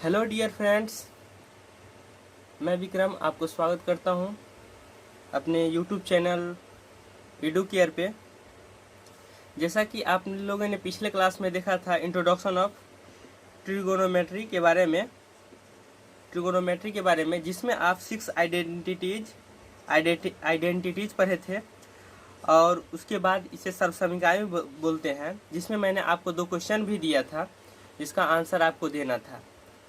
Hello dear friends, मैं विक्रम आपको स्वागत करता हूं अपने यूट्यूब चैनल एडुकेयर पे। जैसा कि आप लोगों ने पिछले क्लास में देखा था इंट्रोडक्शन ऑफ ट्रिगोनोमेट्री के बारे में जिसमें आप 6 आइडेंटिटीज पढ़े थे और उसके बाद इसे सर्वसमीकाएं बोलते हैं, जिसमें मैंने आपको 2 क्वेश्चन भी दिया था जिसका आंसर आपको देना था।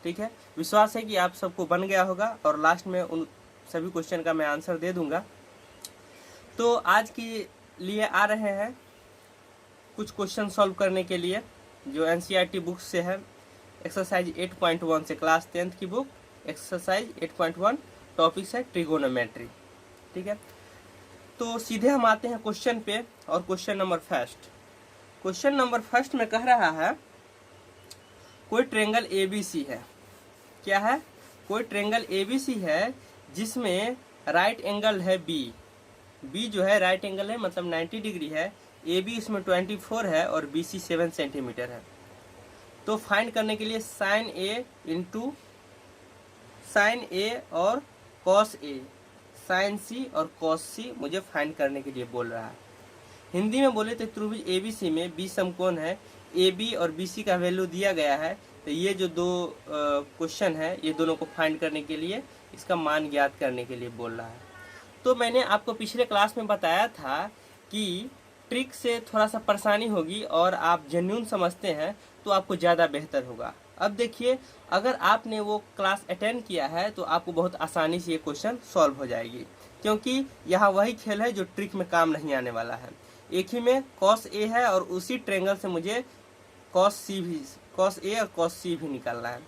ठीक है, विश्वास है कि आप सबको बन गया होगा और लास्ट में उन सभी क्वेश्चन का मैं आंसर दे दूंगा। तो आज के लिए आ रहे हैं कुछ क्वेश्चन सॉल्व करने के लिए जो एनसीईआरटी बुक से है। एक्सरसाइज 8.1 से, क्लास 10th की बुक एक्सरसाइज 8.1, टॉपिक है ट्रिगोनोमेट्री। ठीक है, तो सीधे हम आते हैं क्वेश्चन पे। और क्वेश्चन नंबर फर्स्ट में कह रहा है कोई ट्रायंगल एबीसी है। क्या है? कोई ट्रायंगल एबीसी है जिसमें राइट एंगल है बी जो है राइट एंगल है, मतलब 90 डिग्री है। AB इसमें 24 है और BC 7 सेंटीमीटर है। तो फाइंड करने के लिए साइन ए और कॉस ए, साइन सी और कॉस सी मुझे फाइंड करने के लिए बोल रहा है। हिंदी में बोले तो त्रिभुज एबीसी में 20 समकोण है। AB और BC का वैल्यू दिया गया है। तो ये जो 2 क्वेश्चन है, ये दोनों को फाइंड करने के लिए, इसका मान ज्ञात करने के लिए बोल रहा है। तो मैंने आपको पिछले क्लास में बताया था कि ट्रिक से थोड़ा सा परेशानी होगी और आप जेन्युइन समझते हैं तो आपको ज़्यादा बेहतर होगा। अब देखिए, अगर आपने वो क्लास अटेंड किया है तो आपको बहुत आसानी से ये क्वेश्चन सॉल्व हो जाएगी, क्योंकि यहाँ वही खेल है जो ट्रिक में काम नहीं आने वाला है। एक ही में कॉस ए है और उसी ट्रायंगल से मुझे कॉस ए और कॉस सी भी निकालना है।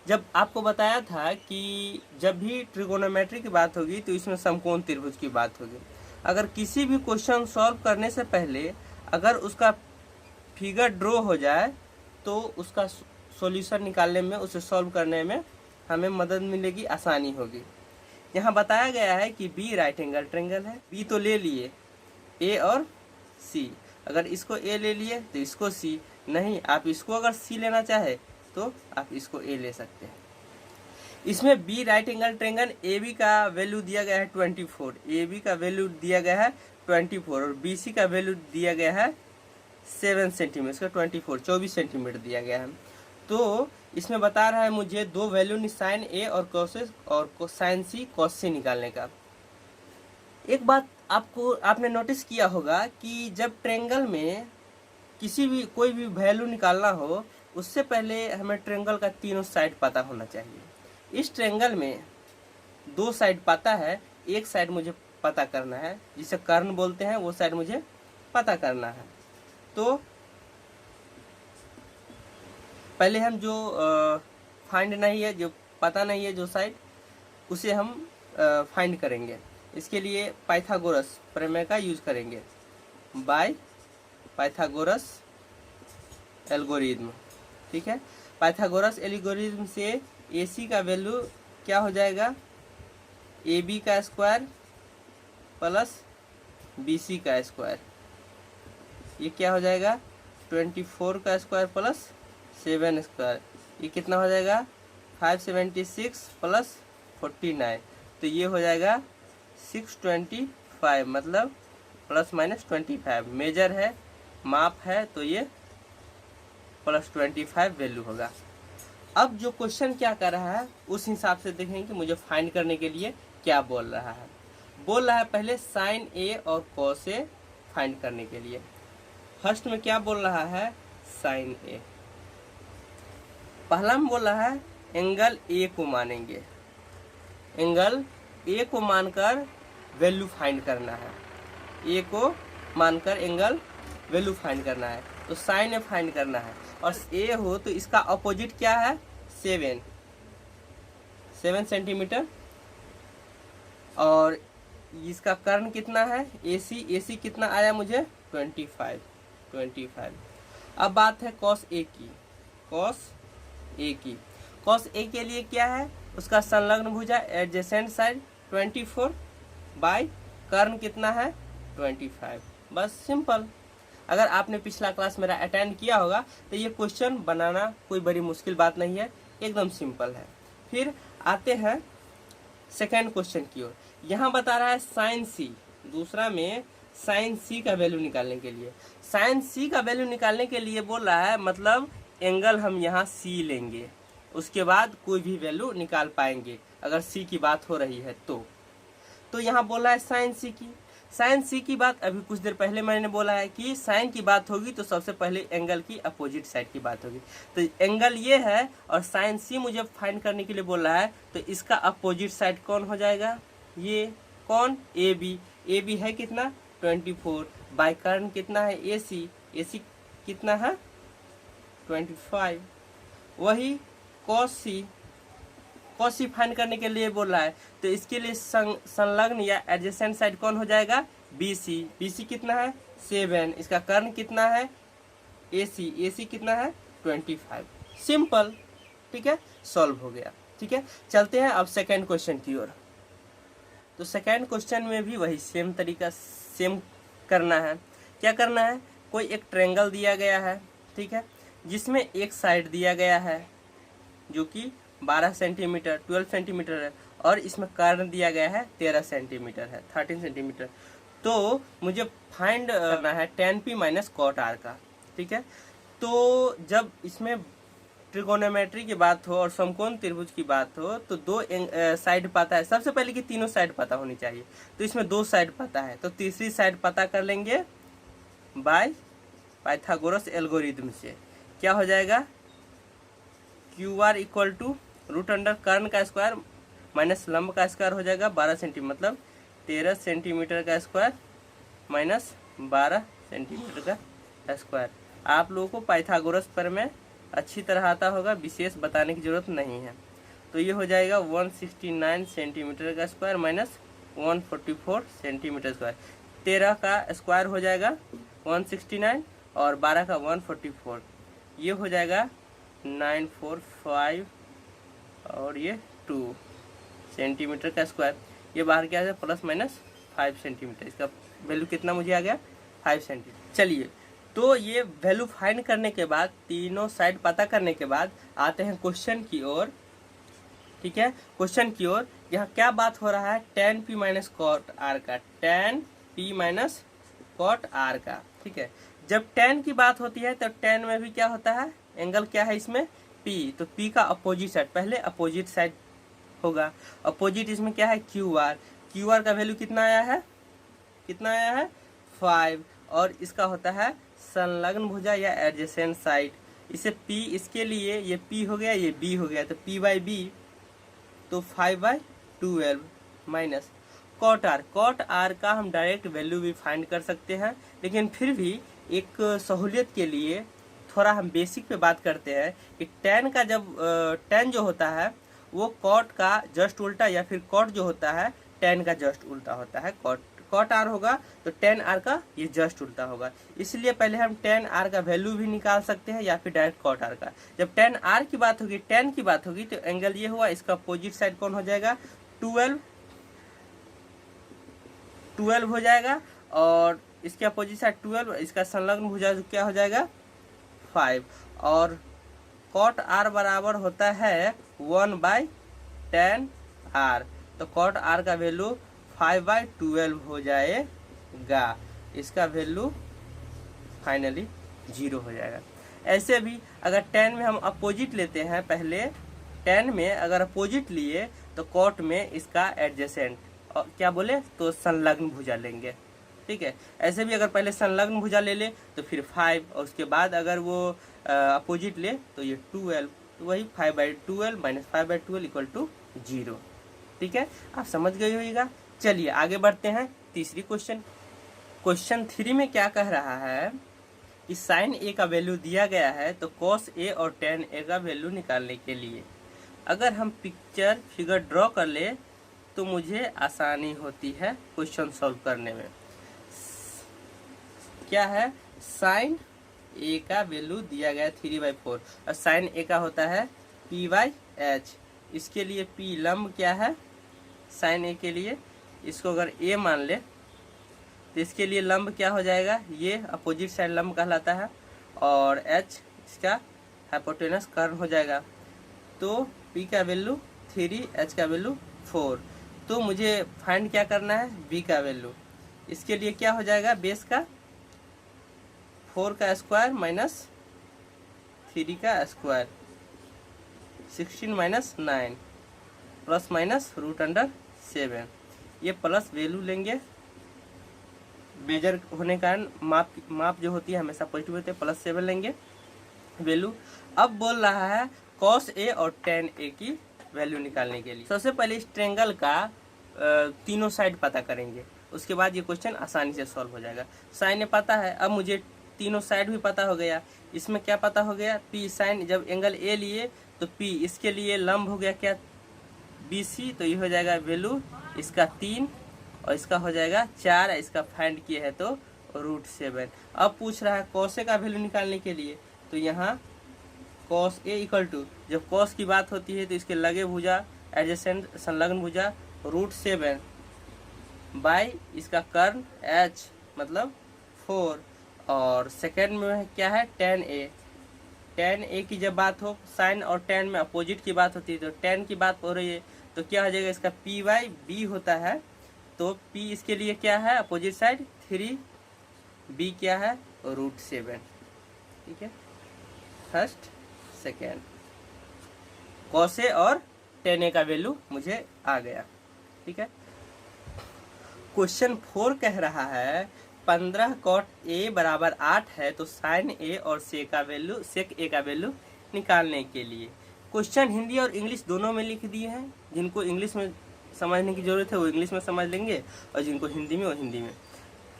जब आपको बताया था कि जब भी ट्रिगोनोमेट्री की बात होगी तो इसमें समकोण त्रिभुज की बात होगी। अगर किसी भी क्वेश्चन सॉल्व करने से पहले अगर उसका फिगर ड्रॉ हो जाए तो उसका सॉल्यूशन निकालने में, उसे सॉल्व करने में हमें मदद मिलेगी, आसानी होगी। यहाँ बताया गया है कि बी राइट एंगल ट्रायंगल है। बी तो ले लिए, ए और सी। अगर इसको ए ले लिए तो इसको सी, नहीं आप इसको अगर सी लेना चाहे तो आप इसको ए ले सकते हैं। इसमें B right angle triangle, A B का वैल्यू दिया गया है 24, ए बी का वैल्यू दिया गया है 24 और बी सी का वैल्यू दिया गया है 7 सेंटीमीटर, इसका 24 सेंटीमीटर दिया गया है। तो इसमें बता रहा है मुझे 2 वैल्यू साइन ए और साइन सी कॉस सी निकालने का। एक बात आपने नोटिस किया होगा कि जब ट्रायंगल में कोई भी वैल्यू निकालना हो उससे पहले हमें ट्रायंगल का तीनों साइड पता होना चाहिए। इस ट्रायंगल में 2 साइड पता है, एक साइड मुझे पता करना है जिसे कर्ण बोलते हैं, वो साइड मुझे पता करना है। तो पहले हम जो फाइंड नहीं है, जो पता नहीं है जो साइड, उसे हम फाइंड करेंगे। इसके लिए पाइथागोरस प्रमेय का यूज करेंगे, बाय पाइथागोरस एल्गोरिथम। ठीक है, पाइथागोरस एल्गोरिथम से AC का वैल्यू क्या हो जाएगा, AB का स्क्वायर प्लस BC का स्क्वायर। ये क्या हो जाएगा, 24 का स्क्वायर प्लस 7 स्क्वायर। ये कितना हो जाएगा, 576 प्लस 49। तो ये हो जाएगा 625, मतलब प्लस माइनस 25। मेजर है, माप है, तो ये प्लस 25 वैल्यू होगा। अब जो क्वेश्चन क्या कर रहा है उस हिसाब से देखेंगे कि मुझे फाइंड करने के लिए क्या बोल रहा है। बोल रहा है पहले साइन ए और कॉस ए फाइंड करने के लिए। फर्स्ट में क्या बोल रहा है, साइन ए। पहला में बोल रहा है एंगल ए को मानेंगे, एंगल ए को मानकर वैल्यू फाइंड करना है। ए को मानकर एंगल वैल्यू फाइंड करना है, तो साइन ए फाइंड करना है। और ए हो तो इसका अपोजिट क्या है, 7 सेंटीमीटर। और इसका कर्ण कितना है, AC कितना आया मुझे, 25। अब बात है कॉस ए की। कॉस ए के लिए क्या है, उसका संलग्न भुजा एडजेसेंट साइड 24 बाय कर्ण कितना है, 25। बस सिंपल। अगर आपने पिछला क्लास मेरा अटेंड किया होगा तो ये क्वेश्चन बनाना कोई बड़ी मुश्किल बात नहीं है, एकदम सिंपल है। फिर आते हैं सेकेंड क्वेश्चन की ओर। यहाँ बता रहा है साइन सी, दूसरा में साइन सी का वैल्यू निकालने के लिए। साइन सी का वैल्यू निकालने के लिए बोल रहा है, मतलब एंगल हम यहाँ सी लेंगे, उसके बाद कोई भी वैल्यू निकाल पाएंगे अगर सी की बात हो रही है तो यहाँ बोला है साइन सी की। साइन सी की बात अभी कुछ देर पहले मैंने बोला है कि साइन की बात होगी तो सबसे पहले एंगल की अपोजिट साइड की बात होगी। तो एंगल ये है और साइन सी मुझे फाइंड करने के लिए बोल रहा है, तो इसका अपोजिट साइड कौन हो जाएगा? ये कौन? A B. ए बी है कितना? 24। बाई कर्न कितना है? ए सी। ए सी कितना है? 25। वही कॉस सी। कॉस सी फाइंड करने के लिए बोल रहा है, तो इसके लिए संलग्न या एडजेसेंट साइड कौन हो जाएगा? B C. बी सी कितना है? 7। इसका कर्ण कितना है? ए सी। ए सी कितना है? 25। सिंपल, ठीक है, सॉल्व हो गया। ठीक है, चलते हैं अब सेकेंड क्वेश्चन की ओर। तो सेकेंड क्वेश्चन में भी वही सेम तरीका सेम करना है। क्या करना है? कोई एक ट्रायंगल दिया गया है, ठीक है, जिसमें एक साइड दिया गया है जो कि 12 सेंटीमीटर 12 सेंटीमीटर है और इसमें कर्ण दिया गया है 13 सेंटीमीटर है 13 सेंटीमीटर। तो मुझे फाइंड करना है tan p minus cot r का। ठीक है, तो जब इसमें ट्रिगोनोमेट्री की बात हो और समकोण त्रिभुज की बात हो तो दो साइड पता है। सबसे पहले कि तीनों साइड पता होनी चाहिए, तो इसमें दो साइड पता है, तो तीसरी साइड पता कर लेंगे बाय पाइथागोरस एल्गोरिथम से। क्या हो जाएगा? Q R equal to root under कर्ण का स्क्वायर माइनस लंब का स्क्वायर हो जाएगा 12 सेंटीमीटर, मतलब 13 सेंटीमीटर का स्क्वायर माइनस 12 सेंटीमीटर का स्क्वायर। आप लोगों को पाइथागोरस पर में अच्छी तरह आता होगा, विशेष बताने की जरूरत नहीं है। तो ये हो जाएगा 169 सेंटीमीटर का स्क्वायर माइनस 144 सेंटीमीटर स्क्वायर। 13 का स्क्वायर हो जाएगा 169 और 12 का 144, ये हो जाएगा 945 और ये 2 सेंटीमीटर का स्क्वायर। ये बाहर क्या है? Plus minus 5 centimetre. इसका वैल्यू कितना मुझे आ गया? 5 सेंटीमीटर। चलिए, तो ये वैल्यू फाइंड करने के बाद, तीनों साइड पता करने के बाद आते हैं क्वेश्चन की ओर। ठीक है, क्वेश्चन की ओर। यहाँ क्या बात हो रहा है? tan p minus cot r का, tan p minus cot r का। ठीक है, जब tan की बात होती है तो tan में भी क्या होता है? एंगल क्या है इसमें? P। तो P का अपोजिट साइड, पहले अपोजिट साइड होगा। अपोजिट इसमें क्या है? QR। QR का वैल्यू कितना आया है? कितना आया है? 5। और इसका होता है संलग्न भुजा या एडजेसेंट साइड। इसे P, इसके लिए ये P हो गया, ये B हो गया, तो P बाई B, तो 5/12 minus cot R। Cot R का हम डायरेक्ट वैल्यू भी फाइंड कर सकते हैं, लेकिन फिर भी एक सहूलियत के लिए थोड़ा हम बेसिक पे बात करते हैं कि tan का जब tan जो होता है वो कॉट का जस्ट उल्टा, या फिर कॉट जो होता है tan का जस्ट उल्टा होता है। कॉट r होगा तो tan r का ये जस्ट उल्टा होगा। इसलिए पहले हम tan r का वैल्यू भी निकाल सकते हैं या फिर डायरेक्ट कॉट r का। जब tan r की बात होगी, tan की बात होगी, तो एंगल ये हुआ, इसका अपोजिट साइड कौन हो जाएगा? 12 हो जाएगा, और इसके अपोजिट साइड 12, इसका संलग्न भुजा क्या हो जाएगा? 5। और कॉट r बराबर होता है 1/tan r, तो कॉट r का वैल्यू 5/12 हो जाएगा। इसका वैल्यू फाइनली 0 हो जाएगा। ऐसे भी अगर tan में हम अपोजिट लेते हैं, पहले tan में अगर अपोजिट लिए तो कॉट में इसका एडजेसेंट, और क्या बोले तो संलग्न भुजा लेंगे। ठीक है, ऐसे भी अगर पहले संलग्न भुजा ले ले तो फिर 5, और उसके बाद अगर वो अपोजिट ले तो ये 12, तो वही 5/12 माइनस 5/12 इक्वल टू 0। ठीक है, आप समझ गए होइएगा। चलिए आगे बढ़ते हैं तीसरी क्वेश्चन। क्वेश्चन 3 में क्या कह रहा है कि साइन ए का वैल्यू दिया गया है, तो कॉस ए और tan ए का वैल्यू निकालने के लिए अगर हम फिगर ड्रॉ कर ले तो मुझे आसानी होती है क्वेश्चन सॉल्व करने में। क्या है? साइन ए का वैल्यू दिया गया 3/4 और साइन ए का होता है p/h। इसके लिए p लंब क्या है? साइन ए के लिए इसको अगर a मान ले तो इसके लिए लंब क्या हो जाएगा? ये अपोजिट साइड लंब कहलाता है, और h इसका हाइपोटेनस कर्ण हो जाएगा। तो P का वैल्यू 3, H का वैल्यू 4। तो मुझे फाइंड क्या करना है, B का वैल्यू। इसके लिए क्या हो जाएगा, बेस का 4 का स्क्वायर माइनस 3 का स्क्वायर, 16 माइनस 9 प्लस माइनस √7। ये प्लस वैल्यू लेंगे, मेजर होने के कारण माप जो होती है हमेशा पॉजिटिव होती है, +7 लेंगे वैल्यू। अब बोल रहा है cos A और tan A की वैल्यू निकालने के लिए सबसे पहले इस ट्रायंगल का तीनों साइड पता करेंगे, उसके बाद ये क्वेश्चन आसानी से सॉल्व हो जाएगा। साइन ए पता है, अब मुझे तीनों साइड भी पता हो गया। इसमें क्या पता हो गया, P साइन, जब एंगल A लिए तो P इसके लिए लंब हो गया क्या, BC, तो ये हो जाएगा वैल्यू इसका 3 और इसका हो जाएगा 4, इसका फाइंड किए है तो √7। अब पूछ रहा है cos A का वैल्यू निकालने के लिए, तो यहाँ cos A इक्वल टू, जब cos की बात होती है तो इसके लगे भुजा एडजेसेंट संलग्न भुजा √7 बाई इसका कर्ण H मतलब 4, और सेकेंड में क्या है tan A। tan A की जब बात हो, साइन और tan में अपोजिट की बात होती है, तो tan की बात हो रही है तो क्या हो जाएगा, इसका P/B होता है, तो P इसके लिए क्या है अपोजिट साइड 3, B क्या है √7। ठीक है, फर्स्ट सेकेंड cos A और tan A का वैल्यू मुझे आ गया। ठीक है, क्वेश्चन 4 कह रहा है 15 cot A बराबर 8 है, तो साइन A और sec A का वैल्यू निकालने के लिए। क्वेश्चन हिंदी और इंग्लिश दोनों में लिख दिए हैं, जिनको इंग्लिश में समझने की जरूरत है वो इंग्लिश में समझ लेंगे, और जिनको हिंदी में वो हिंदी में।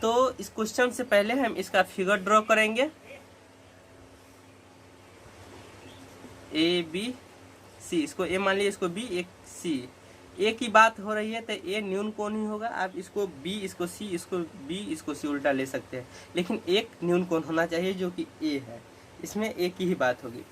तो इस क्वेश्चन से पहले हम इसका फिगर ड्रॉ करेंगे, ABC, इसको A मान लीजिए, इसको B, एक C। A की बात हो रही है तो A न्यून कोण ही होगा, आप इसको B, इसको C, इसको B, इसको C उल्टा ले सकते हैं, लेकिन एक न्यून कोण होना चाहिए जो कि A है, इसमें A की ही बात होगी।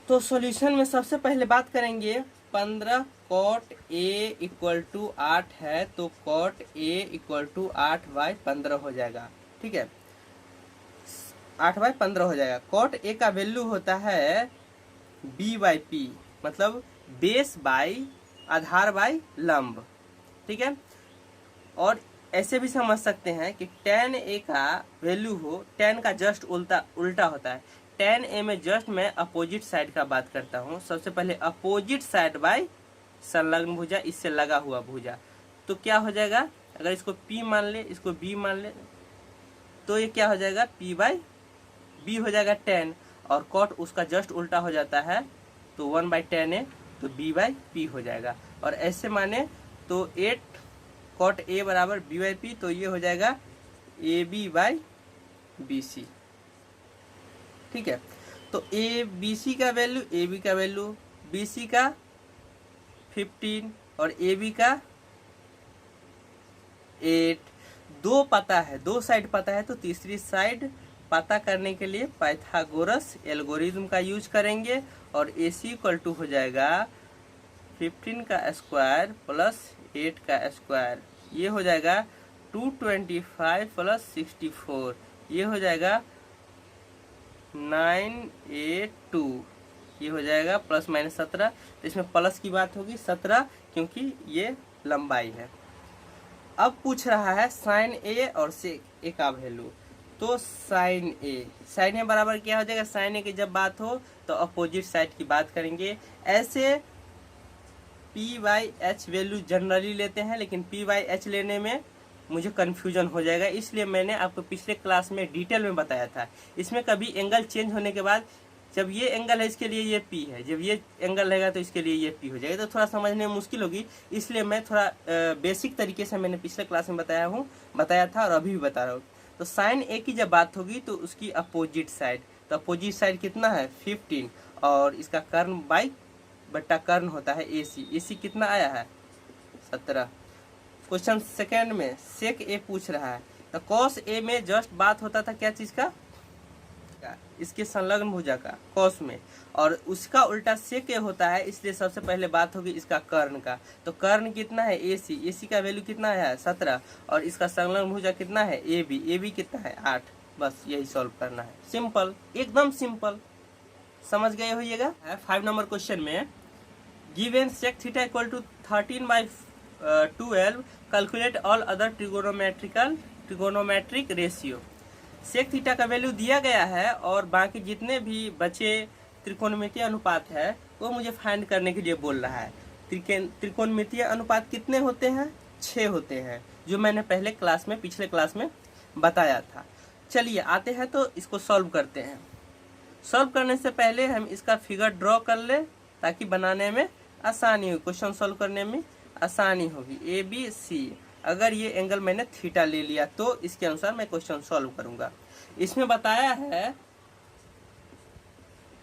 तो सॉल्यूशन में सबसे पहले बात करेंगे 15 cot A इक्वल टू 8 है, तो cot A इक्वल टू 8/15 हो जाएगा। ठीक है, 8/15 हो जाएगा। cot A का वैल्यू होता है B/P, मतलब बेस बाई आधार बाई लंब। ठीक है, और ऐसे भी समझ सकते हैं कि tan A का वैल्यू हो, tan का जस्ट उल्टा होता है। tan A में जस्ट मैं अपोजिट साइड का बात करता हूँ, सबसे पहले अपोजिट साइड बाई संलग्न भुजा, इससे लगा हुआ भुजा। तो क्या हो जाएगा, अगर इसको P मान ले, इसको B मान ले, तो ये क्या हो जाएगा P/B हो जाएगा tan, और cot उसका जस्ट उल्टा हो जाता है, तो 1/tan A, तो B/P हो जाएगा। और ऐसे माने तो 8 cot A बराबर B/P, तो ये हो जाएगा AB/BC। ठीक है, तो ABC का वैल्यू, AB का वैल्यू, BC का 15 और AB का 8। दो पता है, दो साइड पता है, तो तीसरी साइड पता करने के लिए पाइथागोरस एल्गोरिथम का यूज करेंगे, और AC इक्वल टू हो जाएगा 15 का स्क्वायर प्लस 8 का स्क्वायर, ये हो जाएगा 225 प्लस 64, ये हो जाएगा 982, ये हो जाएगा प्लस माइनस 17। तो इसमें प्लस की बात होगी 17, क्योंकि ये लंबाई है। अब पूछ रहा है साइन A और sec A का वैल्यू, तो साइन A बराबर क्या हो जाएगा, साइन A की जब बात हो तो अपोजिट साइड की बात करेंगे। ऐसे P/H वैल्यू जनरली लेते हैं, लेकिन P/H लेने में मुझे कन्फ्यूजन हो जाएगा, इसलिए मैंने आपको पिछले क्लास में डिटेल में बताया था। इसमें कभी एंगल चेंज होने के बाद, जब ये एंगल है इसके लिए ये P है, जब ये एंगल रहेगा तो इसके लिए ये P हो जाएगा, तो थोड़ा समझने में मुश्किल होगी, इसलिए मैं थोड़ा बेसिक तरीके से मैंने पिछले क्लास में बताया था और अभी भी बता रहा हूँ। तो साइन A की जब बात होगी तो उसकी अपोजिट साइड, तो अपोजिट साइड कितना है 15, और इसका कर्ण बाई बट्टा कर्ण होता है AC कितना आया है 17। क्वेश्चन सेकेंड में सेक A पूछ रहा है, तो cos A में जस्ट बात होता था क्या चीज का, इसके संलग्न भुजा का cos में, और उसका उल्टा सेक A होता है, इसलिए सबसे पहले बात होगी इसका कर्ण का। तो कर्ण कितना है AC का वैल्यू कितना है 17, और इसका संलग्न भुजा कितना है AB कितना है 8। बस यही सॉल्व करना है, सिंपल, एकदम सिंपल। समझ गए होइएगा। 5 नंबर क्वेश्चन में given sec theta equal to 13/12 calculate all other trigonometric ratio. Sec theta का वैल्यू दिया गया है और बाकी जितने भी बचे त्रिकोणमितीय अनुपात है वो मुझे फाइंड करने के लिए बोल रहा है। त्रिकोणमितीय अनुपात कितने होते हैं? 6 होते हैं, जो मैंने पहले क्लास में, पिछले क्लास में बताया था। चलिए आते हैं तो इसको सॉल्व करते हैं। सॉल्व करने से पहले हम इसका फिगर ड्रॉ कर ले ताकि बनाने में आसानी हो, क्वेश्चन सॉल्व करने में आसानी होगी। ए बी सी, अगर ये एंगल मैंने थीटा ले लिया तो इसके अनुसार मैं क्वेश्चन सॉल्व करूंगा। इसमें बताया है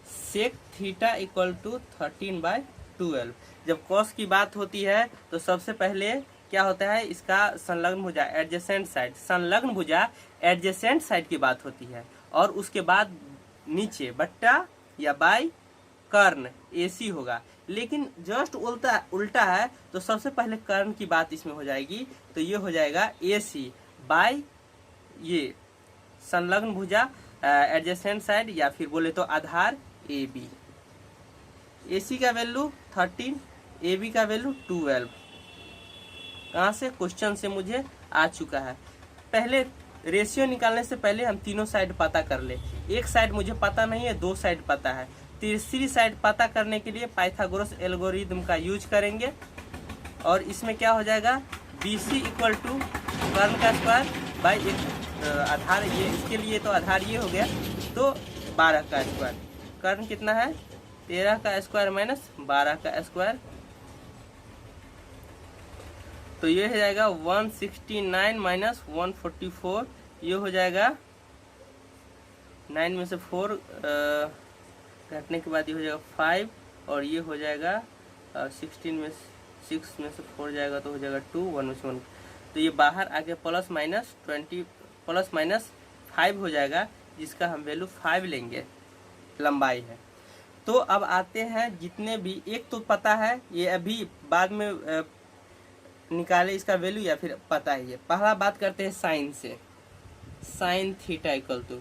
सेक थीटा इक्वल टू 13/12। जब कॉस की बात होती है तो सबसे पहले क्या होता है, इसका संलग्न भुजा एडजेसेंट साइड, संलग्न भुजा एडजेसेंट साइड की बात होती है, और उसके बाद नीचे बट्टा या बाई कर्ण एसी होगा। लेकिन जस्ट उल्टा है तो सबसे पहले कर्ण की बात इसमें हो जाएगी, तो ये हो जाएगा एसी बाई ये संलग्न भुजा एडजेसेंट साइड, या फिर बोले तो आधार ए बी। एसी का वैल्यू 13, ए बी का वैल्यू 12। कहाँ से? क्वेश्चन से मुझे आ चुका है। पहले रेशियो निकालने से पहले हम तीनों साइड पता कर ले। एक साइड मुझे पता नहीं है, 2 साइड पता है। तीसरी साइड पता करने के लिए पाइथागोरस एल्गोरिथम का यूज करेंगे, और इसमें क्या हो जाएगा, बी सी इक्वल टू कर्ण का स्क्वायर बाई एक आधार, ये इसके लिए तो आधार ये हो गया, तो 12 का स्क्वायर। कर्ण कितना है? 13 का स्क्वायर माइनस 12 का स्क्वायर, तो ये हो जाएगा 169 माइनस 144, ये हो जाएगा 9 में से 4 घटने के बाद ये हो जाएगा 5, और ये हो जाएगा 16 में 6 में से 4 जाएगा तो हो जाएगा 2, 1 में से 1, तो ये बाहर आके प्लस माइनस 5 हो जाएगा, जिसका हम वैल्यू 5 लेंगे, लंबाई है। तो अब आते हैं जितने भी, एक तो पता है, ये अभी बाद में निकाले इसका वैल्यू या फिर पता ही है। पहला बात करते हैं साइन से। Sine theta equal to,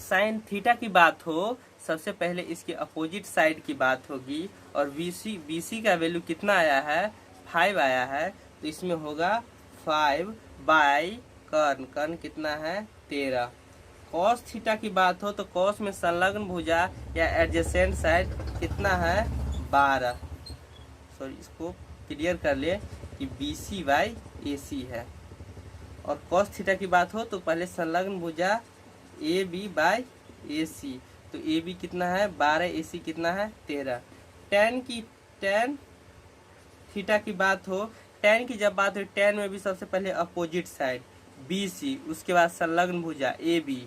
sine theta की बात हो सबसे पहले इसके अपोजिट साइड की बात होगी, और बीसी का वैल्यू कितना आया है? 5 आया है, तो इसमें होगा 5 बाई कर्ण कितना है? 13। कॉस थीटा की बात हो तो कॉस में संलग्न भुजा या एडजेसेंट साइड कितना है? 12। सॉरी, इसको क्लियर कर ले कि BC बाई AC है। और कॉस थीटा की बात हो तो पहले संलग्न भुजा AB बाई AC, तो AB कितना है? 12, AC कितना है? 13। tan थीटा की बात हो, tan की जब बात हो, tan में भी सबसे पहले अपोजिट साइड BC, उसके बाद संलग्न भुजा AB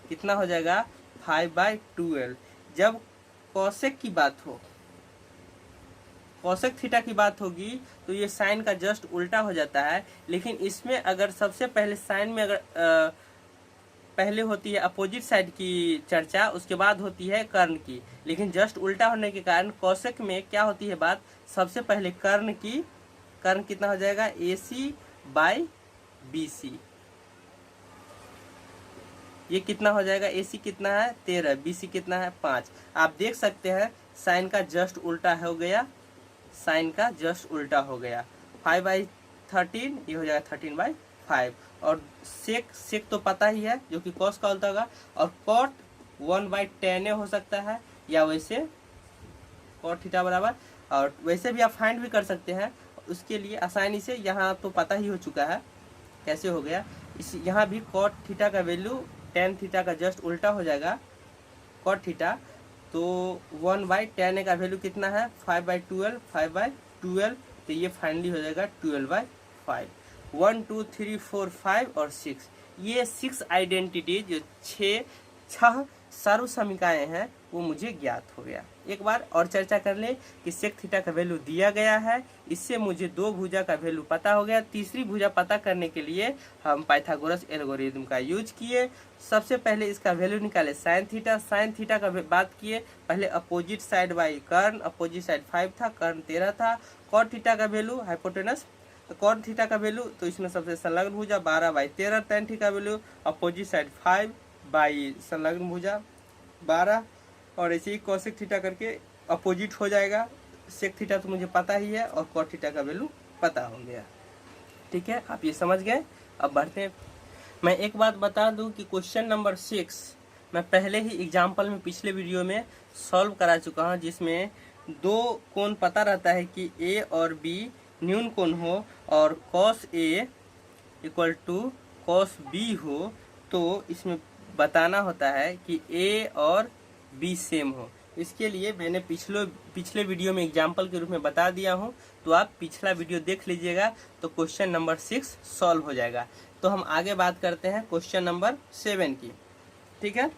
कितना हो जाएगा? 5/12। जब कॉसेक की बात हो, कॉसेक थीटा की बात होगी तो ये साइन का जस्ट उल्टा हो जाता है, लेकिन इसमें अगर सबसे पहले साइन में अगर पहले होती है अपोजिट साइड की चर्चा, उसके बाद होती है कर्ण की, लेकिन जस्ट उल्टा होने के कारण कॉसेक में क्या होती है बात, सबसे पहले कर्ण की। कर्ण कितना हो जाएगा? AC by BC। ये कितना हो जाएगा? AC कितना है? 13, BC कितना है? 5। आप देख सकते हैं साइन का जस्ट उल्टा हो गया, साइन का जस्ट उल्टा हो गया। 5/13, ये हो जाएगा 13/5। और सेक तो पता ही है, जो कि कॉस का उल्टा होगा, और कॉट 1/10 हो सकता है, या वैसे कॉट थीटा बराबर, और वैसे भी आप फाइंड भी कर सकते हैं। उसके लिए आसानी से, यहाँ तो पता ही हो चुका है कैसे हो गया, इस यहाँ भी कॉट थीटा का वैल्यू tan थीटा का जस्ट उल्टा हो जाएगा, कॉट थीटा, तो 1/10 का वैल्यू कितना है? 5/12, 5/12, तो ये फाइनली हो जाएगा 12/5। 1 2 3 4 5 और 6, ये 6 आइडेंटिटी, जो 6 सर्व समीकरण हैं, वो मुझे ज्ञात हो गया। एक बार और चर्चा कर ले कि सेक थीटा का वैल्यू दिया गया है, इससे मुझे 2 भुजा का वैल्यू पता हो गया। तीसरी भुजा पता करने के लिए हम पाइथागोरस एल्गोरिथम का यूज किए। सबसे पहले इसका वैल्यू निकाले साइन थीटा का बात किए, पहले अपोजिट साइड बाई कर्ण, अपोजिट साइड 5 था, कर्ण 13 था। कॉट थीटा का वैल्यू हाइपोटेनस, तो कॉट थीटा का वैल्यू, तो इसमें सबसे संलग्न भुजा 12/13, tan थीटा का वैल्यू अपोजिट साइड 5 बाई संलग्न भुजा 12, और ऐसे ही कोसेक थीटा करके अपोजिट हो जाएगा। सेक थीटा तो मुझे पता ही है और कॉट थीटा का वैल्यू पता हो गया। ठीक है, आप ये समझ गए। अब बढ़ते हैं। मैं एक बात बता दूं कि क्वेश्चन नंबर 6 मैं पहले ही एग्जाम्पल में पिछले वीडियो में सॉल्व करा चुका हूं, जिसमें दो कोण पता रहता है कि ए और बी न्यून कोण हो और cos A equal to cos B हो, तो इसमें बताना होता है कि ए और बी सेम हो। इसके लिए मैंने पिछले वीडियो में एग्जाम्पल के रूप में बता दिया हूं, तो आप पिछला वीडियो देख लीजिएगा तो क्वेश्चन नंबर 6 सॉल्व हो जाएगा। तो हम आगे बात करते हैं क्वेश्चन नंबर 7 की। ठीक है,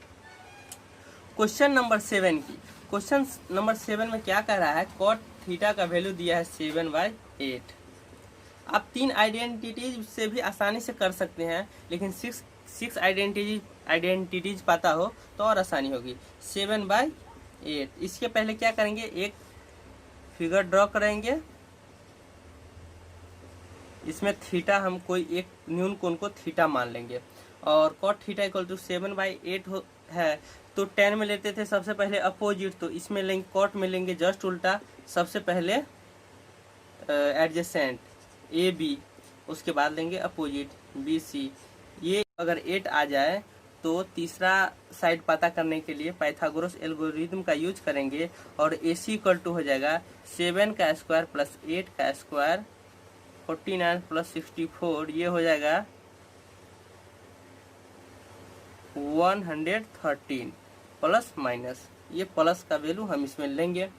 क्वेश्चन नंबर 7 की। क्वेश्चन नंबर 7 में क्या कह रहा है, कॉट थीटा का वैल्यू दिया है 7/8। आप 3 आइडेंटिटीज से भी आसानी से कर सकते हैं, लेकिन सिक्स आइडेंटिटीज पता हो तो और आसानी होगी। 7/8, इसके पहले क्या करेंगे, एक फिगर ड्रॉ करेंगे। इसमें थीटा हम कोई एक न्यून कोण को थीटा मान लेंगे और कॉट थीटा इक्वल टू 7/8 है। तो 10 में लेते थे सबसे पहले अपोजिट, तो इसमें लेंगे कॉट में लेंगे जस्ट उल्टा। सबसे पहले एडजेसेंट ए बी, उसके बाद लेंगे अपोजिट बी सी। ये अगर 8 आ जाए तो तीसरा साइड पता करने के लिए पाइथागोरस एल्गोरिथम का यूज करेंगे और ए सी इक्वल टू हो जाएगा 7 का स्क्वायर प्लस 8 का स्क्वायर 49 प्लस 64, ये हो जाएगा 113 प्लस माइनस, ये प्लस का वैल्यू हम इसमें लेंगे।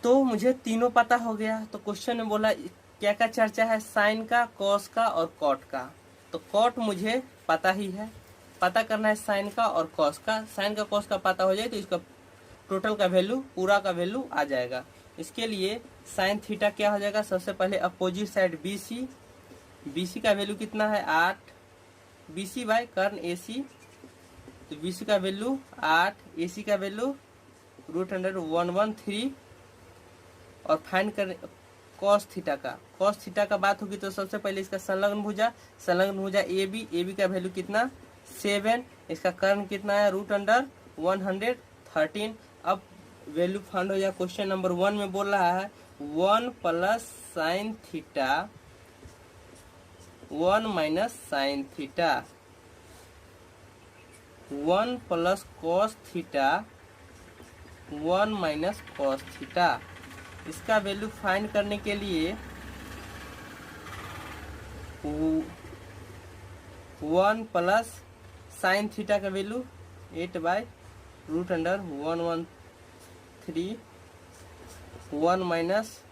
तो मुझे तीनों पता हो गया। तो क्वेश्चन में बोला क्या क्या चर्चा है, साइन का, कॉस का और कॉट का। तो कॉट मुझे पता ही है, पता करना है साइन का और कॉस का। साइन का कॉस का पता हो जाए तो इसका टोटल का वैल्यू, पूरा का वैल्यू आ जाएगा। इसके लिए साइन थीटा क्या हो जाएगा, सबसे पहले अपोजिट साइड BC, BC का वैल्यू कितना है 8, BC बाय कर्न AC, तो BC का वैल्यू 8, AC का वैल्यू √113। और फाइंड कर कॉस थीटा का, कॉस थीटा का बात होगी तो सबसे पहले इसका संलग्न भुजा AB का वैल्यू कितना 7, इसका कर्न कितना है √113। अब वैल्यू फाइंड हो जाए। क्वेश्चन नंबर 1 में बोल रहा है 1 plus sine theta 1 minus sine theta, 1 plus cos theta 1 minus cos theta. इसका वैल्यू फाइंड करने के लिए 1 प्लस साइन थीटा का वैल्यू 8/√113, 1 माइनस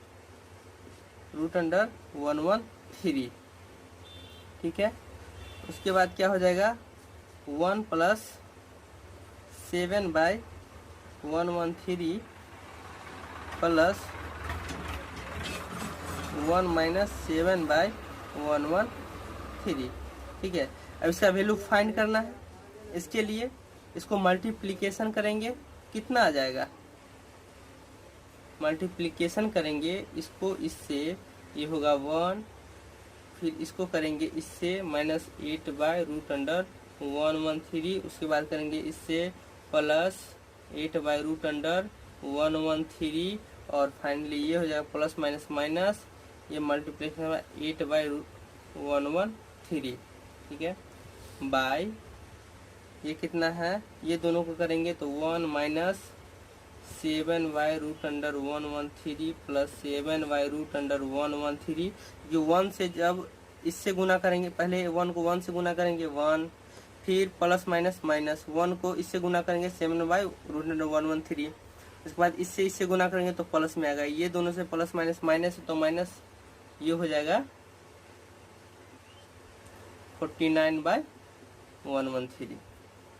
√113। ठीक है, उसके बाद क्या हो जाएगा 1 प्लस 7/113 प्लस 1 माइनस 7/113। ठीक है, अब इसका वैल्यू फाइंड करना है। इसके लिए इसको मल्टीप्लिकेशन करेंगे, कितना आ जाएगा, मल्टीप्लिकेशन करेंगे इसको इससे, ये होगा 1, फिर इसको करेंगे इससे -8/√113, उसके बाद करेंगे इससे प्लस 8/√113 और फाइनली ये हो जाएगा प्लस माइनस माइनस, ये मल्टीप्लिकेशन 8/113। ठीक है, बाय ये कितना है, ये दोनों को करेंगे तो 1 माइनस 7/√113 प्लस 7/√113, जो 1 से जब इससे गुना करेंगे, पहले 1 को 1 से गुना करेंगे 1, फिर प्लस माइनस माइनस 1 को इससे गुना करेंगे 7/√113, उसके बाद इससे गुना करेंगे तो प्लस में आएगा। ये दोनों से प्लस माइनस माइनस तो माइनस, ये हो जाएगा 49/113।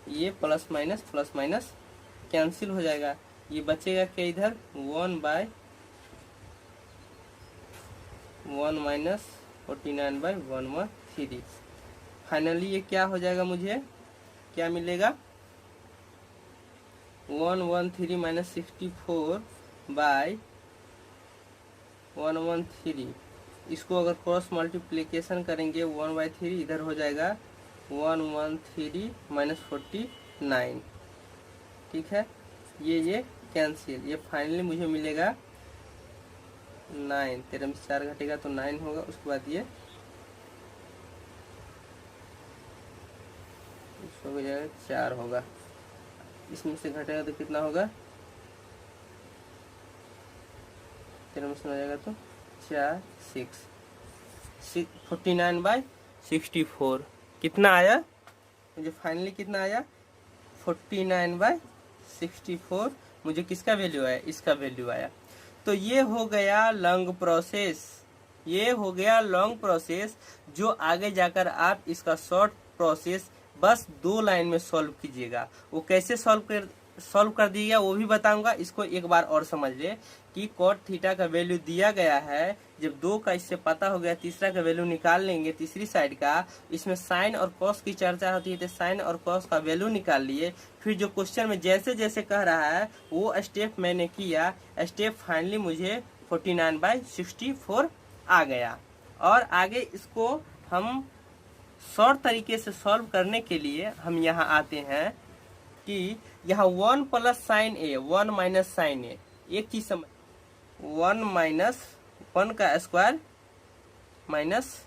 ये प्लस माइनस कैंसिल हो जाएगा, ये बचेगा क्या इधर 1 माइनस 49/113। फाइनली ये क्या हो जाएगा, मुझे क्या मिलेगा 113 माइनस 64/113। इसको अगर क्रॉस मल्टीप्लिकेशन करेंगे 1/3 इधर हो जाएगा 113 माइनस 49। ठीक है, ये कैंसिल, ये फाइनली मुझे मिलेगा 9। 13 में 4 घटेगा तो 9 होगा। उसके बाद ये हो जाएगा 4 होगा। इसमें से घटेगा तो कितना होगा, 13 में से हो जाएगा तो 4 6 49/64 कितना आया मुझे, फाइनली कितना आया 49/64 मुझे किसका वैल्यू आया, इसका वैल्यू आया। तो ये हो गया लॉन्ग प्रोसेस, ये हो गया लॉन्ग प्रोसेस, जो आगे जाकर आप इसका शॉर्ट प्रोसेस बस 2 लाइन में सॉल्व कीजिएगा। वो कैसे सॉल्व कर दिएगा वो भी बताऊंगा। इसको एक बार और समझ ले कि कॉट थीटा का वैल्यू दिया गया है, जब 2 का इससे पता हो गया, तीसरा का वैल्यू निकाल लेंगे, तीसरी साइड का। इसमें साइन और कॉस की चर्चा होती है, तो साइन और कॉस का वैल्यू निकाल लिए। फिर जो क्वेश्चन में जैसे जैसे कह रहा है वो स्टेप मैंने किया, स्टेप फाइनली मुझे 49/64 आ गया। और आगे इसको हम शॉर्ट तरीके से सॉल्व करने के लिए हम यहाँ आते हैं कि यहाँ 1 प्लस साइन ए, 1 माइनस साइन ए, एक चीज समझ, 1 माइनस 1 का स्क्वायर माइनस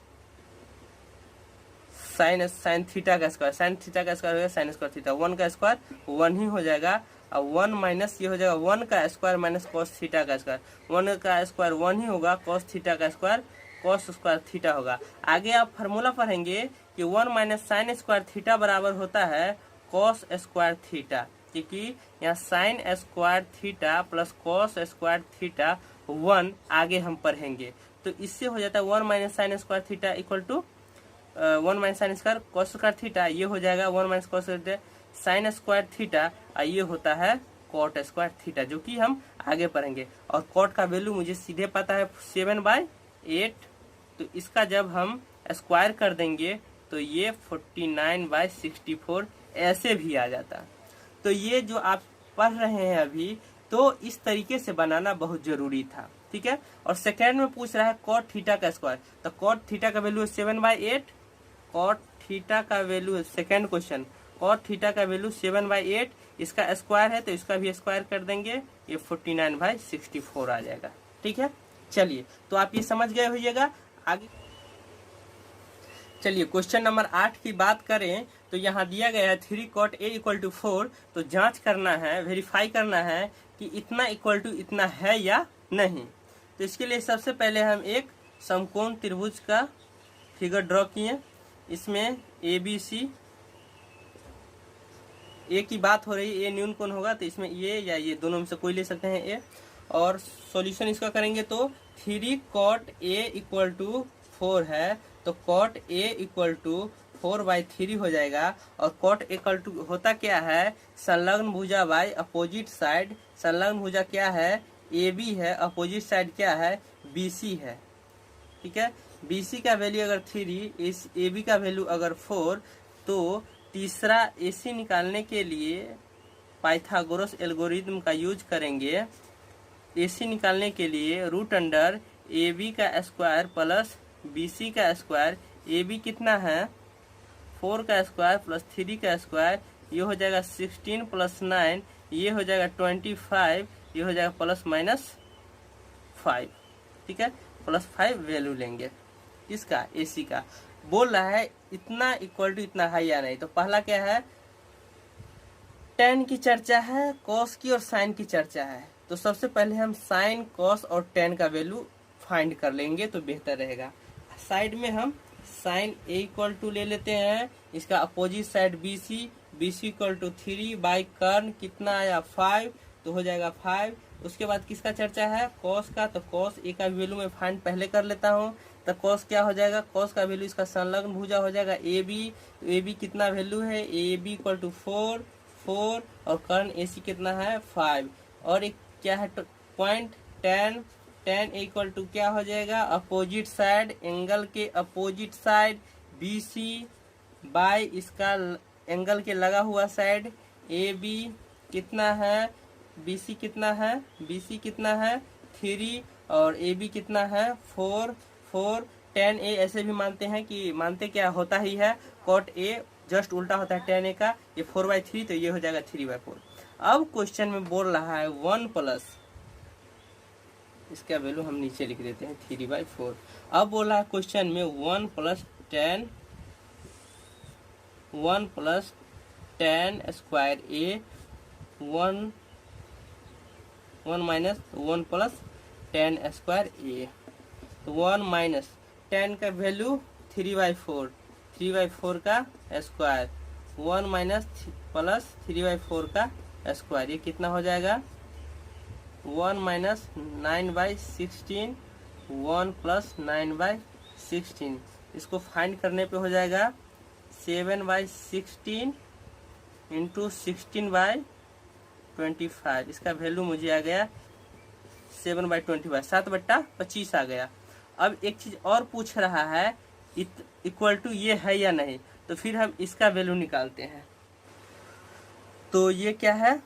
साइन थीटा का स्क्वायर, साइन थीटा का स्क्वायर हो गया साइन स्क्वायर थीटा, 1 का स्क्वायर 1 ही हो जाएगा। और 1 माइनस ये हो जाएगा 1 का स्क्वायर माइनस कॉस थीटा का स्क्वायर, 1 का स्क्वायर 1 ही होगा, कॉस थीटा का स्क्वायर कॉस स्क्वायर थीटा होगा। आगे आप फार्मूला पढ़ेंगे कि 1 माइनस साइन स्क्वायर थीटा बराबर होता है कॉस स्क्वायर थीटा, क्योंकि यहाँ sign square theta plus cos square theta 1 आगे हम पढ़ेंगे। तो इससे हो जाता है 1 minus sine square theta equal to 1 minus sine square cos square theta, ये हो जाएगा 1 minus cos sine square theta, ये होता है कॉट स्क्वायर थीटा, जो कि हम आगे पढ़ेंगे। और कॉट का वैल्यू मुझे सीधे पता है 7/8, तो इसका जब हम स्क्वायर कर देंगे तो ये 49/64 ऐसे भी आ जाता। तो ये जो आप पढ़ रहे हैं अभी, तो इस तरीके से बनाना बहुत जरूरी था, ठीक है। और सेकेंड में पूछ रहा है कॉट थीटा का स्क्वायर, तो कॉट थीटा का वैल्यू है 7/8, कॉट थीटा का वैल्यू है, सेकेंड क्वेश्चन, कॉट थीटा का वैल्यू 7/8, इसका स्क्वायर है तो इसका भी स्क्वायर कर देंगे, ये 49/64 आ जाएगा, ठीक है। चलिए, तो आप ये समझ गए होइएगा। आगे चलिए क्वेश्चन नंबर 8 की बात करें तो यहाँ दिया गया है 3 cot a इक्वल टू 4, तो जांच करना है, वेरीफाई करना है कि इतना इक्वल टू इतना है या नहीं। तो इसके लिए सबसे पहले हम एक समकोण त्रिभुज का फिगर ड्रॉ किए। इसमें ए बी सी, ए की बात हो रही है, ए न्यून कोण होगा, तो इसमें ये या ये दोनों में से कोई ले सकते हैं ए। और सॉल्यूशन इसका करेंगे तो 3 cot a इक्वल टू 4 है, तो cot a इक्वल टू 4/3 हो जाएगा। और cot इक्वल टू होता क्या है, संलग्न भुजा बाय अपोजिट साइड। संलग्न भुजा क्या है, AB है, अपोजिट साइड क्या है, BC है, ठीक है। BC का वैल्यू अगर 3, इस AB का वैल्यू अगर 4, तो तीसरा AC निकालने के लिए पाइथागोरस एल्गोरिथम का यूज करेंगे। AC निकालने के लिए रूट अंडर AB का स्क्वायर प्लस BC का स्क्वायर, AB कितना है 4 का स्क्वायर प्लस 3 का स्क्वायर, ये हो जाएगा 16 प्लस 9, ये हो जाएगा 25, ये हो जाएगा प्लस माइनस 5, ठीक है। प्लस 5 वैल्यू लेंगे इसका, AC का। बोल रहा है इतना इक्वल टू इतना है या नहीं। तो पहला क्या है, tan की चर्चा है, cos की और sin की चर्चा है। तो सबसे पहले हम sin, cos और tan का वैल्यू फाइंड कर लेंगे तो बेहतर रहेगा। साइड में हम sin a इक्वल टू ले लेते हैं, इसका opposite side BC, BC equal to 3 by कर्न कितना आया 5, तो हो जाएगा 5। उसके बाद किसका चर्चा है, cos का, तो cos a का वैल्यू मैं फाइंड पहले कर लेता हूँ। तो cos क्या हो जाएगा, cos का वैल्यू इसका संलग्न भुजा हो जाएगा AB, तो AB कितना वैल्यू है, AB इक्वल टू 4 और कर्न AC कितना है 5। और एक क्या है point tan a equal to क्या हो जाएगा, अपोजिट साइड, एंगल के अपोजिट साइड BC बाय इसका एंगल के लगा हुआ साइड AB कितना है, BC कितना है, BC कितना है 3 और AB कितना है 4। tan a ऐसे भी मानते हैं कि मानते क्या होता ही है, cot a जस्ट उल्टा होता है tan a का, ये 4/3, तो ये हो जाएगा 3/4। अब क्वेश्चन में बोल रहा है 1 प्लस, इसका वैल्यू हम नीचे लिख देते हैं 3/4। अब बोला है क्वेश्चन में 1 प्लस 10 स्क्वायर ए 1 माइनस 1 प्लस 10 स्क्वायर ए। तो 1 माइनस 10 का वैल्यू 3/4 का स्क्वायर, 1 माइनस प्लस 3/4 का स्क्वायर, ये कितना हो जाएगा 1 माइनस 9/16, 1 प्लस 9/16। इसको फाइंड करने पे हो जाएगा 7/16 इंटू 16/25। इसका वैल्यू मुझे आ गया 7/25, 7/25 आ गया। अब एक चीज और पूछ रहा है इक्वल टू ये है या नहीं, तो फिर हम इसका वैल्यू निकालते हैं। तो ये क्या है,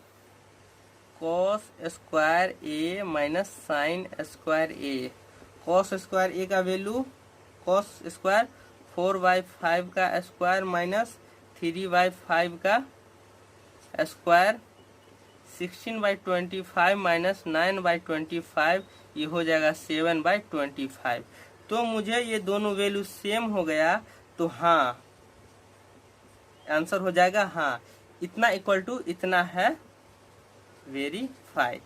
कॉस स्क्वायर ए माइनस साइन स्क्वायर ए। कॉस स्क्वायर ए का वैल्यू कॉस स्क्वायर 4/5 का स्क्वायर माइनस 3/5 का स्क्वायर, 16/25 माइनस 9/25, ये हो जाएगा 7/25। तो मुझे ये दोनों वैल्यू सेम हो गया, तो हाँ आंसर हो जाएगा हाँ इतना इक्वल टू इतना है, वेरीफाइड,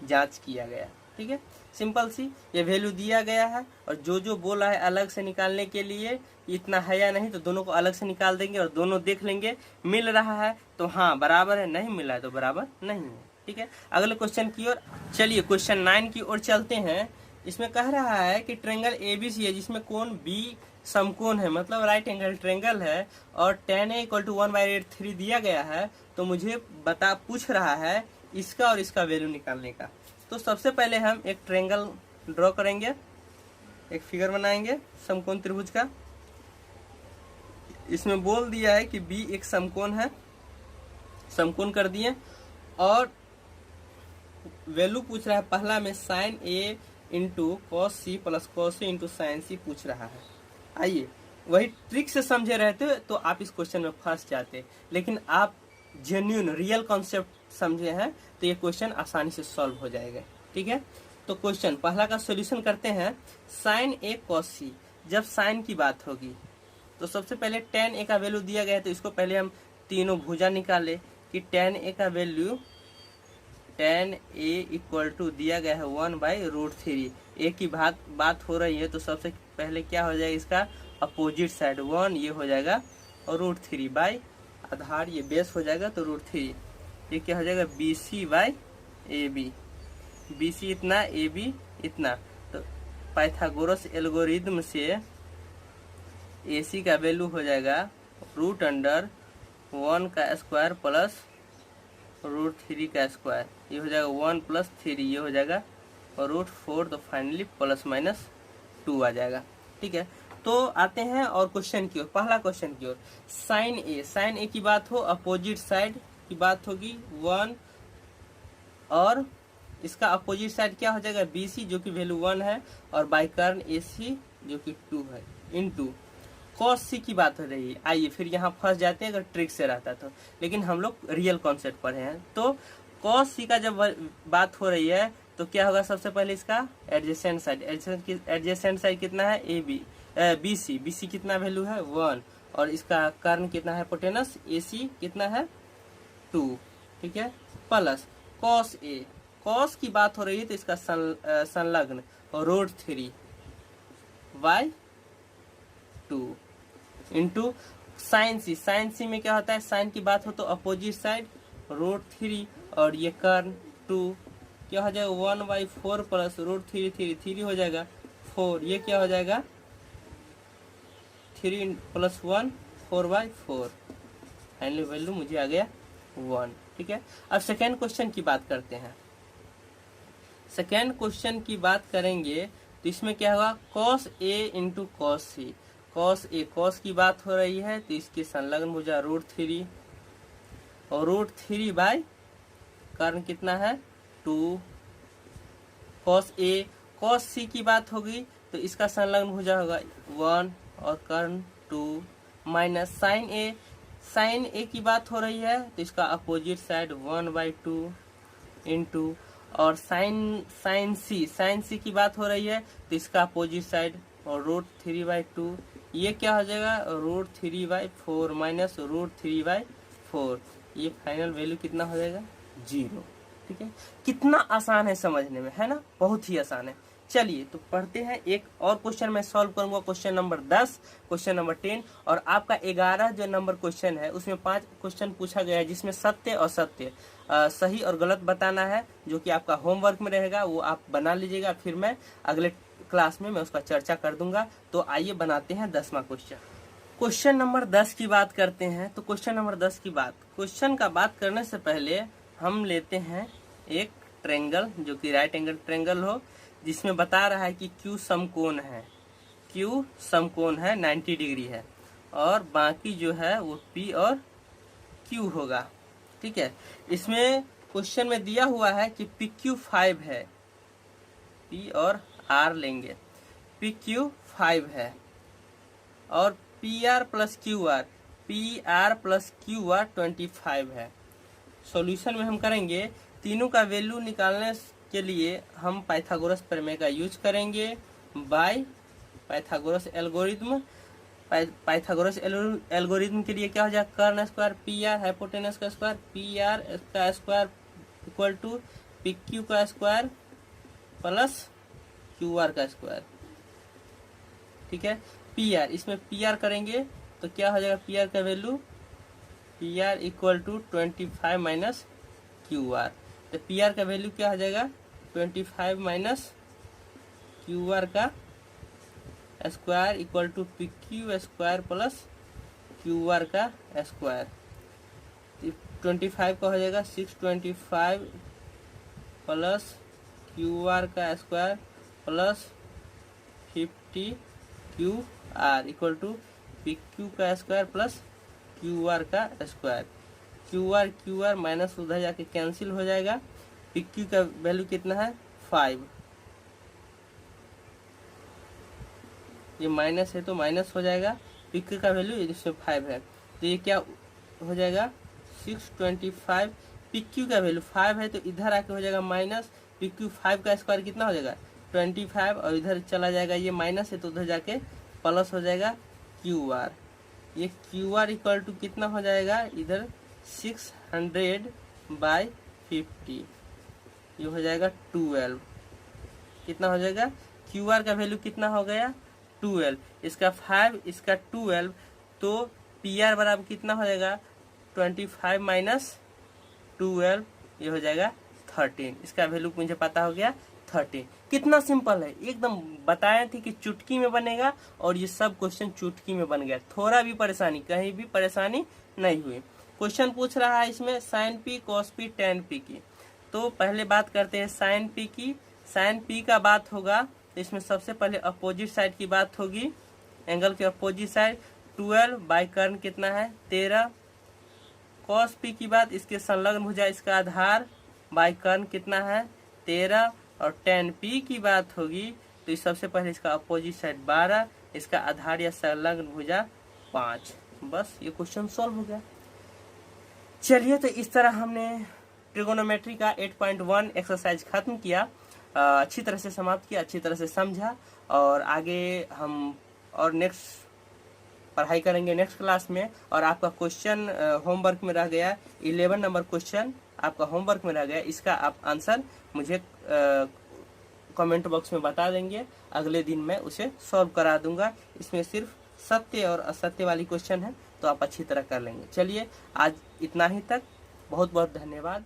जांच किया गया। ठीक है, सिंपल सी ये वैल्यू दिया गया है, और जो जो बोला है अलग से निकालने के लिए इतना है या नहीं, तो दोनों को अलग से निकाल देंगे और दोनों देख लेंगे, मिल रहा है तो हाँ बराबर है, नहीं मिला है तो बराबर नहीं है। ठीक है, अगले क्वेश्चन की ओर चलिए, क्वेश्चन 9 की ओर चलते हैं। इसमें कह रहा है कि ट्रेंगल एबीसी है जिसमें कोण बी समकोण है, मतलब राइट एंगल ट्रेंगल है, और tan a = 1/8 दिया गया है। तो मुझे पूछ रहा है इसका और इसका वैल्यू निकालने का। तो सबसे पहले हम एक ट्रेंगल ड्रॉ करेंगे, एक फिगर बनाएंगे समकोण त्रिभुज का। इसमें बोल दिया है कि बी एक समकोण है, समकोण कर दिए, और वैल्यू पूछ रहा है पहला में sin a into cos C plus cos C into sine C पूछ रहा है। आइए वही ट्रिक से समझे रहते तो आप इस क्वेश्चन में फंस जाते, लेकिन आप जेन्युइन रियल कॉन्सेप्ट समझे हैं तो ये क्वेश्चन आसानी से सॉल्व हो जाएगा। ठीक है, तो क्वेश्चन पहला का सॉल्यूशन करते हैं। sin a cos c, जब साइन की बात होगी तो सबसे पहले tan a का वैल्यू दिया गया है, तो इसको पहले हम तीनों भुजा निकाले कि tan a का वैल्यू tan a = दिया गया है 1/√3। a की बात हो रही है तो सबसे पहले क्या हो जाएगा, इसका अपोजिट साइड 1, ये हो जाएगा, और √3 बाई आधार ये बेस हो जाएगा, तो √3, ये क्या हो जाएगा BC/AB, BC इतना AB इतना। तो पाइथागोरस एल्गोरिथम से AC का वैल्यू हो जाएगा √1 का स्क्वायर प्लस √3 का स्क्वायर, ये हो जाएगा 1 + 3, ये हो जाएगा और √4, तो फाइनली +-2 आ जाएगा। ठीक है, तो आते हैं और क्वेश्चन की ओर, पहला क्वेश्चन की ओर। साइन ए की बात हो, अपोजिट साइड की बात होगी 1, और इसका अपोजिट साइड क्या हो जाएगा BC जो कि वैल्यू 1 है, और बाइकर्न AC जो कि 2 है, इनटू cos C की बात हो रही है। आइए फिर यहाँ फंस जाते हैं अगर ट्रिक से रहता तो, लेकिन हम लोग रियल कॉन्सेप्ट पढ़े हैं। तो cos C का जब बात हो रही है तो क्या होगा, सबसे पहले इसका एडजेसेंट साइड कितना है BC कितना वैल्यू है 1, और इसका कर्ण कितना है हिपोटेनस AC कितना है 2। ठीक है, प्लस cos A, cos की बात हो रही है तो इसका संलग्न √3/2 इंटू साइन सी में क्या होता है, साइन की बात हो तो अपोजिट साइड √3, और ये कर्ण 2, क्या हो जाएगा 1/4 प्लस √3 3 हो जाएगा 4, ये क्या हो जाएगा 3 + 1 4/4, फाइनली वैल्यू मुझे आ गया 1। ठीक है, अब सेकेंड क्वेश्चन की बात करते हैं। सेकेंड क्वेश्चन की बात करेंगे तो इसमें क्या होगा, cos A into cos C। cos A, cos की बात हो रही है तो इसके संलग्न भुजा √3, और √3 बाई कर्ण कितना है 2। cos A, cos C की बात होगी तो इसका संलग्न भुजा होगा 1 और कर्ण 2, माइनस साइन A, साइन ए की बात हो रही है तो इसका अपोजिट साइड 1/2 इंटू, और साइन सी की बात हो रही है तो इसका अपोजिट साइड और √3/2, ये क्या हो जाएगा √3/4 माइनस √3/4, ये फाइनल वैल्यू कितना हो जाएगा 0। ठीक है, कितना आसान है समझने में, है ना, बहुत ही आसान है। चलिए तो पढ़ते हैं, एक और क्वेश्चन मैं सॉल्व करूंगा, क्वेश्चन नंबर 10, क्वेश्चन नंबर 10 और आपका 11 जो नंबर क्वेश्चन है उसमें 5 क्वेश्चन पूछा गया है जिसमें सत्य और असत्य, सही और गलत बताना है, जो कि आपका होमवर्क में रहेगा, वो आप बना लीजिएगा, फिर मैं अगले क्लास में मैं उसका चर्चा कर दूंगा। तो आइए बनाते हैं 10वां क्वेश्चन। क्वेश्चन नंबर 10 की बात करते हैं। तो क्वेश्चन नंबर 10 की क्वेश्चन का बात करने से पहले हम लेते हैं एक ट्रेंगल, जो कि राइट एंगल ट्रेंगल हो, जिसमें बता रहा है कि क्यू समकोण है, क्यू समकोण है 90 डिग्री है, और बाकी जो है वो पी और क्यू होगा। ठीक है, इसमें क्वेश्चन में दिया हुआ है कि पी क्यू 5 है, पी और आर लेंगे, पी क्यू 5 है और P R plus Q are, P R plus Q are 25 है। सॉल्यूशन में हम करेंगे, तीनों का वैल्यू निकालने के लिए हम पाइथागोरस प्रमेय का यूज करेंगे by Pythagoras algorithm. Pythagoras algorithm के लिए क्या हो जाएगा, कर्न स्क्वायर पी आर हाइपोटेनस का स्क्वायर पी आर का square equal to P Q का स्क्वायर प्लस क्यू आर का स्क्वायर। ठीक है, पी आर, इसमें पी आर करेंगे तो क्या हो जाएगा, पी आर का value P R equal to 25 minus Q R, तो पी आर का वैल्यू क्या हो जाएगा 25 माइनस क्यू आर का square equal to P Q square plus Q R का स्क्वायर। 25 का हो जाएगा 625 प्लस क्यू आर का square plus 50 Q R equal to P Q का स्क्वायर प्लस क्यू आर का स्क्वायर। क्यू आर माइनस उधर जाके कैंसिल हो जाएगा। पी क्यू का वैल्यू कितना है 5, ये माइनस है तो माइनस हो जाएगा, पी क्यू का वैल्यू इसमें 5 है तो ये क्या हो जाएगा 625, पी क्यू का वैल्यू 5 है तो इधर आके हो जाएगा माइनस, पी क्यू 5 का स्क्वायर कितना हो जाएगा 25 और इधर चला जाएगा, ये माइनस है तो उधर जाके प्लस हो जाएगा क्यू आर। ये क्यू आर इक्वल टू कितना हो जाएगा इधर 600/50, ये हो जाएगा 12, कितना हो जाएगा क्यू आर का वैल्यू कितना हो गया 12, इसका 5 इसका 12, तो पी आर बराबर कितना हो जाएगा 25 माइनस 12, ये हो जाएगा 13, इसका वैल्यू मुझे पता हो गया 13। कितना सिंपल है, एकदम बताए थे कि चुटकी में बनेगा और ये सब क्वेश्चन चुटकी में बन गया, थोड़ा भी परेशानी, कहीं भी परेशानी नहीं हुई। क्वेश्चन पूछ रहा है इसमें sine P cos P tan P की, तो पहले बात करते हैं साइन पी की। साइन पी का बात होगा तो इसमें सबसे पहले अपोजिट साइड की बात होगी, एंगल के अपोजिट साइड 12 बाई कर्न कितना है 13। कॉस पी की बात, इसके संलग्न भुजा इसका आधार बाई कर्न कितना है 13, और टेन पी की बात होगी तो सबसे पहले इसका अपोजिट साइड 12, इसका आधार या संलग्न भुजा 5। बस ये क्वेश्चन सॉल्व हो गया। चलिए तो इस तरह हमने ट्रिगोनोमेट्री का 8.1 एक्सरसाइज खत्म किया, अच्छी तरह से समाप्त किया, अच्छी तरह से समझा, और आगे हम और नेक्स्ट पढ़ाई करेंगे नेक्स्ट क्लास में। और आपका क्वेश्चन होमवर्क में रह गया 11 नंबर क्वेश्चन आपका होमवर्क में रह गया, इसका आप आंसर मुझे कमेंट बॉक्स में बता देंगे, अगले दिन मैं उसे सॉल्व करा दूंगा। इसमें सिर्फ सत्य और असत्य वाली क्वेश्चन है तो आप अच्छी तरह कर लेंगे। चलिए आज इतना ही तक, बहुत बहुत धन्यवाद।